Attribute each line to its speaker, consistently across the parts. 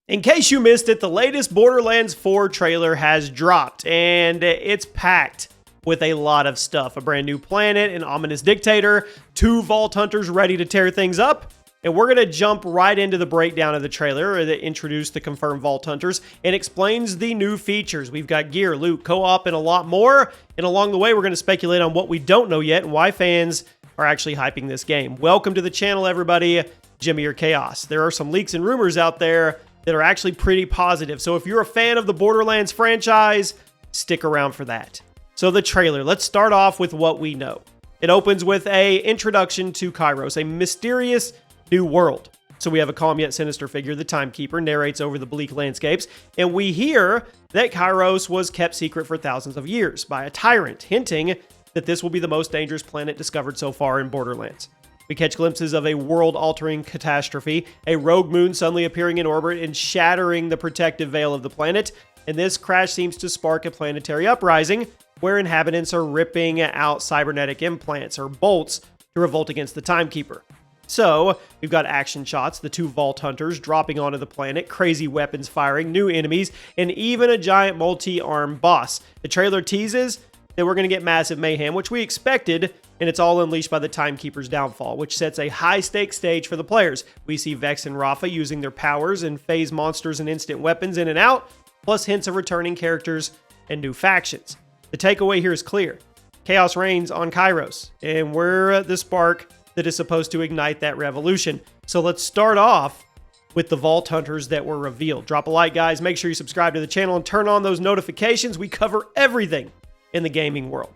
Speaker 1: In case you missed it, the latest Borderlands 4 trailer has dropped, and it's packed with a lot of stuff. A brand new planet, an ominous dictator, 2 Vault Hunters ready to tear things up, and we're going to jump right into the breakdown of the trailer that introduced the confirmed Vault Hunters and explains the new features. We've got gear, loot, co-op, and a lot more, and along the way, we're going to speculate on what we don't know yet and why fans are actually hyping this game. Welcome to the channel, everybody. Jimmy or Chaos. There are some leaks and rumors out there that are actually pretty positive. So if you're a fan of the Borderlands franchise, stick around for that. So the trailer, let's start off with what we know. It opens with a introduction to Chyros, a mysterious new world. So we have a calm yet sinister figure, the Timekeeper, narrates over the bleak landscapes, and we hear that Chyros was kept secret for thousands of years by a tyrant, hinting that this will be the most dangerous planet discovered so far in Borderlands. We catch glimpses of a world-altering catastrophe, a rogue moon suddenly appearing in orbit and shattering the protective veil of the planet, and this crash seems to spark a planetary uprising where inhabitants are ripping out cybernetic implants or bolts to revolt against the Timekeeper. So, we've got action shots, the 2 Vault Hunters dropping onto the planet, crazy weapons firing, new enemies, and even a giant multi-armed boss. The trailer teases that we're going to get massive mayhem, which we expected, and it's all unleashed by the Timekeeper's downfall, which sets a high-stakes stage for the players. We see Vex and Rafa using their powers and phase monsters and instant weapons in and out, plus hints of returning characters and new factions. The takeaway here is clear. Chaos reigns on Chyros, and we're the spark that is supposed to ignite that revolution. So let's start off with the Vault Hunters that were revealed. Drop a like, guys. Make sure you subscribe to the channel and turn on those notifications. We cover everything in the gaming world.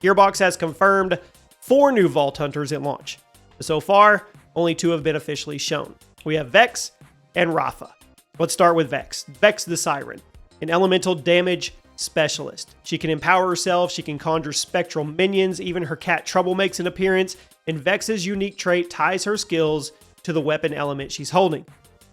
Speaker 1: Gearbox has confirmed 4 new Vault Hunters at launch. So far, only 2 have been officially shown. We have Vex and Rafa. Let's start with Vex. Vex the Siren, an elemental damage specialist. She can empower herself, she can conjure spectral minions, even her cat Trouble makes an appearance, and Vex's unique trait ties her skills to the weapon element she's holding.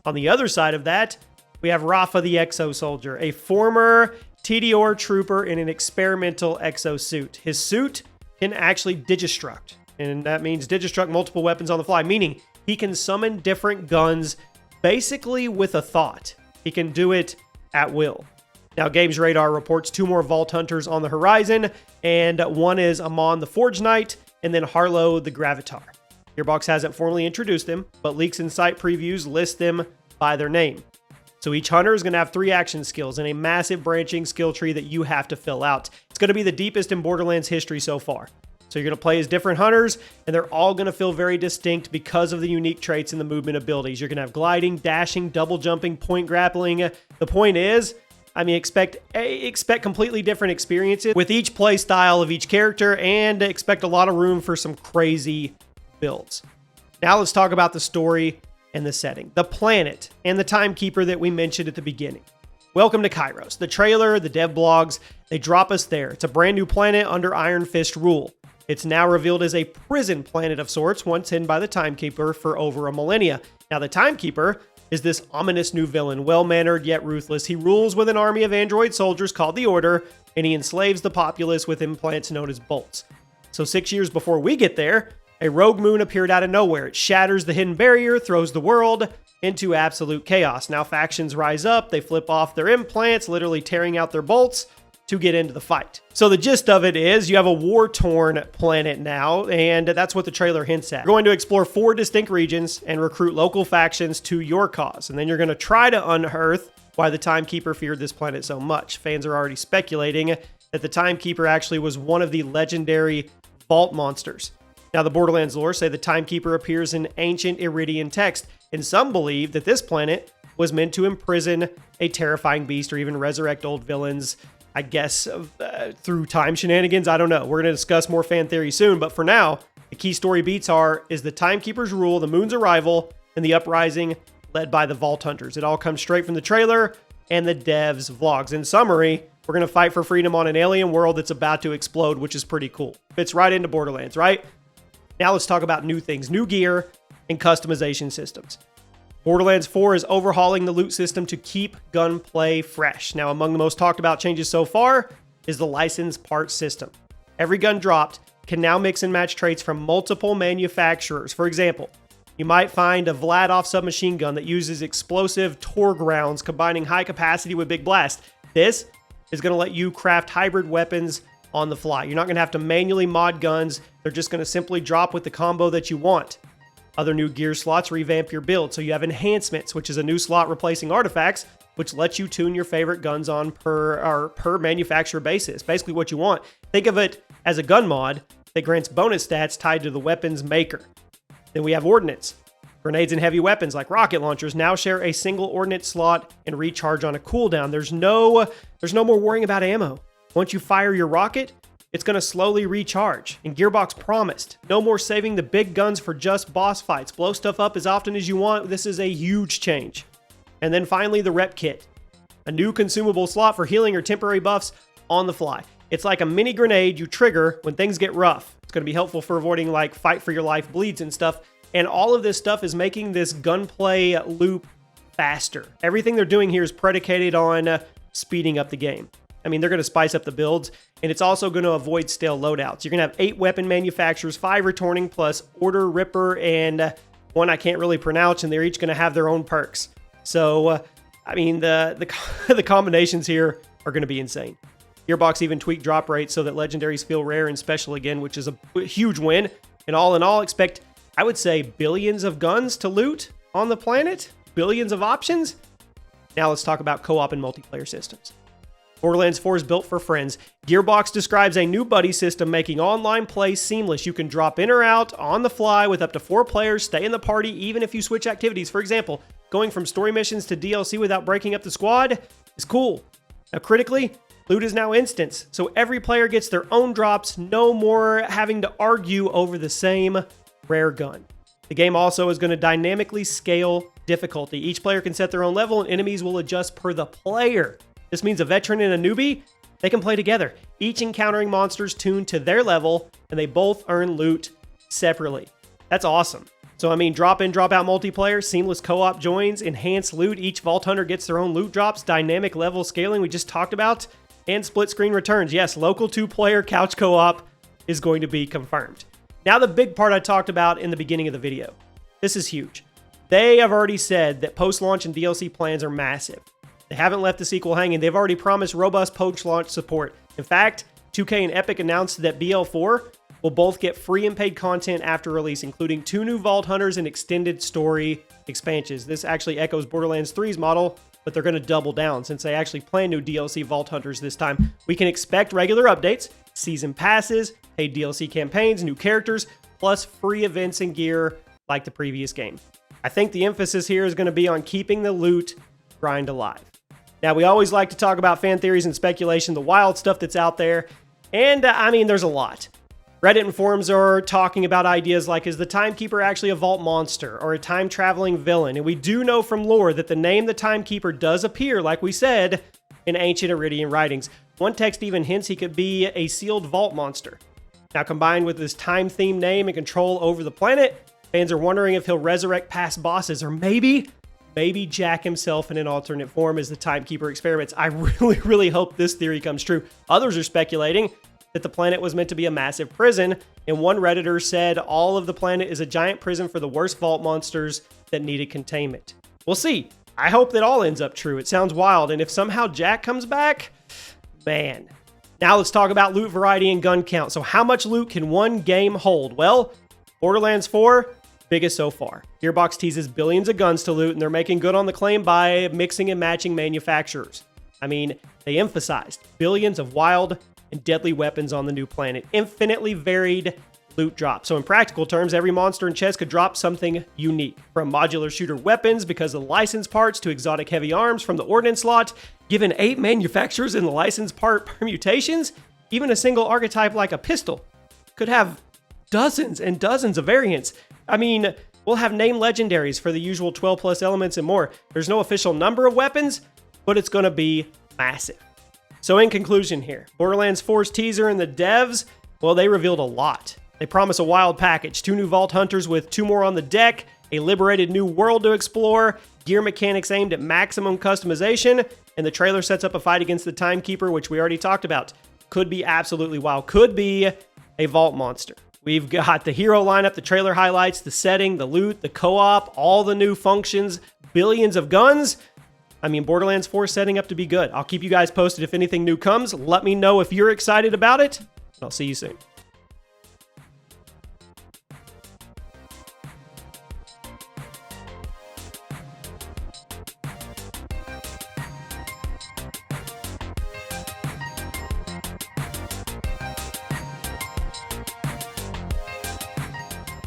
Speaker 1: On the other side of that, we have Rafa the Exo Soldier, a former TDR trooper in an experimental exosuit. His suit can actually digistruct, and that means digistruct multiple weapons on the fly, meaning he can summon different guns basically with a thought. He can do it at will. Now, Games Radar reports 2 more Vault Hunters on the horizon, and one is Amon the Forge Knight, and then Harlow the Gravitar. Gearbox hasn't formally introduced them, but leaks and site previews list them by their name. So each hunter is going to have 3 action skills and a massive branching skill tree that you have to fill out. It's going to be the deepest in Borderlands history so far. So you're going to play as different hunters, and they're all going to feel very distinct because of the unique traits and the movement abilities. You're going to have gliding, dashing, double jumping, point grappling. The point is, expect completely different experiences with each play style of each character, and expect a lot of room for some crazy builds. Now let's talk about the story and the setting, the planet, and the Timekeeper that we mentioned at the beginning. Welcome to Chyros. The trailer, the dev blogs, they drop us there. It's a brand new planet under Iron Fist rule. It's now revealed as a prison planet of sorts, once hidden by the Timekeeper for over a millennia. Now, the Timekeeper is this ominous new villain, well-mannered yet ruthless. He rules with an army of android soldiers called the Order, and he enslaves the populace with implants known as bolts. So 6 years before we get there, a rogue moon appeared out of nowhere. It shatters the hidden barrier, throws the world into absolute chaos. Now factions rise up, they flip off their implants, literally tearing out their bolts to get into the fight. So the gist of it is you have a war-torn planet now, and that's what the trailer hints at. You're going to explore 4 distinct regions and recruit local factions to your cause, and then you're going to try to unearth why the Timekeeper feared this planet so much. Fans are already speculating that the Timekeeper actually was one of the legendary vault monsters. Now, the Borderlands lore say the Timekeeper appears in ancient Iridian text, and some believe that this planet was meant to imprison a terrifying beast or even resurrect old villains, I guess, through time shenanigans. I don't know. We're going to discuss more fan theory soon, but for now, the key story beats is the Timekeeper's rule, the moon's arrival, and the uprising led by the Vault Hunters. It all comes straight from the trailer and the devs' vlogs. In summary, we're going to fight for freedom on an alien world that's about to explode, which is pretty cool. Fits right into Borderlands, right? Now let's talk about new things, new gear, and customization systems. Borderlands 4 is overhauling the loot system to keep gunplay fresh. Now, among the most talked about changes so far is the license part system. Every gun dropped can now mix and match traits from multiple manufacturers. For example, You might find a Vladov submachine gun that uses explosive Torg rounds, combining high capacity with big blast. This is going to let you craft hybrid weapons on the fly. You're not going to have to manually mod guns. They're just going to simply drop with the combo that you want. Other new gear slots revamp your build. So you have enhancements, which is a new slot replacing artifacts, which lets you tune your favorite guns on per manufacturer basis. Basically what you want. Think of it as a gun mod that grants bonus stats tied to the weapon's maker. Then we have ordnance. Grenades and heavy weapons like rocket launchers now share a single ordnance slot and recharge on a cooldown. There's no more worrying about ammo. Once you fire your rocket, it's going to slowly recharge. And Gearbox promised, no more saving the big guns for just boss fights. Blow stuff up as often as you want. This is a huge change. And then finally, the rep kit. A new consumable slot for healing or temporary buffs on the fly. It's like a mini grenade you trigger when things get rough. It's going to be helpful for avoiding like fight for your life bleeds and stuff. And all of this stuff is making this gunplay loop faster. Everything they're doing here is predicated on speeding up the game. I mean, they're going to spice up the builds, and it's also going to avoid stale loadouts. You're going to have 8 weapon manufacturers, 5 returning, plus Order, Ripper, and one I can't really pronounce, and they're each going to have their own perks. So, I mean, the combinations here are going to be insane. Gearbox even tweaked drop rates so that legendaries feel rare and special again, which is a huge win. And all in all, expect, I would say, billions of guns to loot on the planet, billions of options. Now let's talk about co-op and multiplayer systems. Borderlands 4 is built for friends. Gearbox describes a new buddy system making online play seamless. You can drop in or out on the fly with up to 4 players, stay in the party even if you switch activities. For example, going from story missions to DLC without breaking up the squad is cool. Now critically, loot is now instance, so every player gets their own drops, no more having to argue over the same rare gun. The game also is going to dynamically scale difficulty. Each player can set their own level and enemies will adjust per the player. This means a veteran and a newbie, they can play together, each encountering monsters tuned to their level, and they both earn loot separately. That's awesome. So I mean, drop in, drop out multiplayer, seamless co-op joins, enhanced loot, each Vault Hunter gets their own loot drops, dynamic level scaling we just talked about, and split screen returns. Yes, local 2-player couch co-op is going to be confirmed. Now the big part I talked about in the beginning of the video. This is huge. They have already said that post-launch and DLC plans are massive. They haven't left the sequel hanging. They've already promised robust post-launch support. In fact, 2K and Epic announced that BL4 will both get free and paid content after release, including 2 new Vault Hunters and extended story expansions. This actually echoes Borderlands 3's model, but they're going to double down since they actually plan new DLC Vault Hunters this time. We can expect regular updates, season passes, paid DLC campaigns, new characters, plus free events and gear like the previous game. I think the emphasis here is going to be on keeping the loot grind alive. Now, we always like to talk about fan theories and speculation, the wild stuff that's out there, and I mean, there's a lot. Reddit and forums are talking about ideas like, is the Timekeeper actually a vault monster or a time-traveling villain? And we do know from lore that the name the Timekeeper does appear, like we said, in ancient Iridian writings. One text even hints he could be a sealed vault monster. Now, combined with his time-themed name and control over the planet, fans are wondering if he'll resurrect past bosses, or maybe Jack himself in an alternate form as the Timekeeper experiments. I really hope this theory comes true. Others are speculating that the planet was meant to be a massive prison, and one Redditor said all of the planet is a giant prison for the worst vault monsters that needed containment. We'll see. I hope that all ends up true. It sounds wild, and if somehow Jack comes back, man. Now let's talk about loot variety and gun count. So how much loot can one game hold? Well, Borderlands 4, biggest so far. Gearbox teases billions of guns to loot, and they're making good on the claim by mixing and matching manufacturers. I mean, they emphasized billions of wild and deadly weapons on the new planet, infinitely varied loot drops. So in practical terms, every monster and chest could drop something unique, from modular shooter weapons because of the license parts to exotic heavy arms from the ordnance slot. Given 8 manufacturers in the license part permutations, even a single archetype like a pistol could have dozens and dozens of variants. I mean, we'll have named legendaries for the usual 12 plus elements and more. There's no official number of weapons, but it's going to be massive. So in conclusion here, Borderlands 4's teaser and the devs, well, they revealed a lot. They promise a wild package, 2 new Vault Hunters with 2 more on the deck, a liberated new world to explore, gear mechanics aimed at maximum customization, and the trailer sets up a fight against the Timekeeper, which we already talked about. Could be absolutely wild. Could be a vault monster. We've got the hero lineup, the trailer highlights, the setting, the loot, the co-op, all the new functions, billions of guns. I mean, Borderlands 4 is setting up to be good. I'll keep you guys posted if anything new comes. Let me know if you're excited about it. I'll see you soon.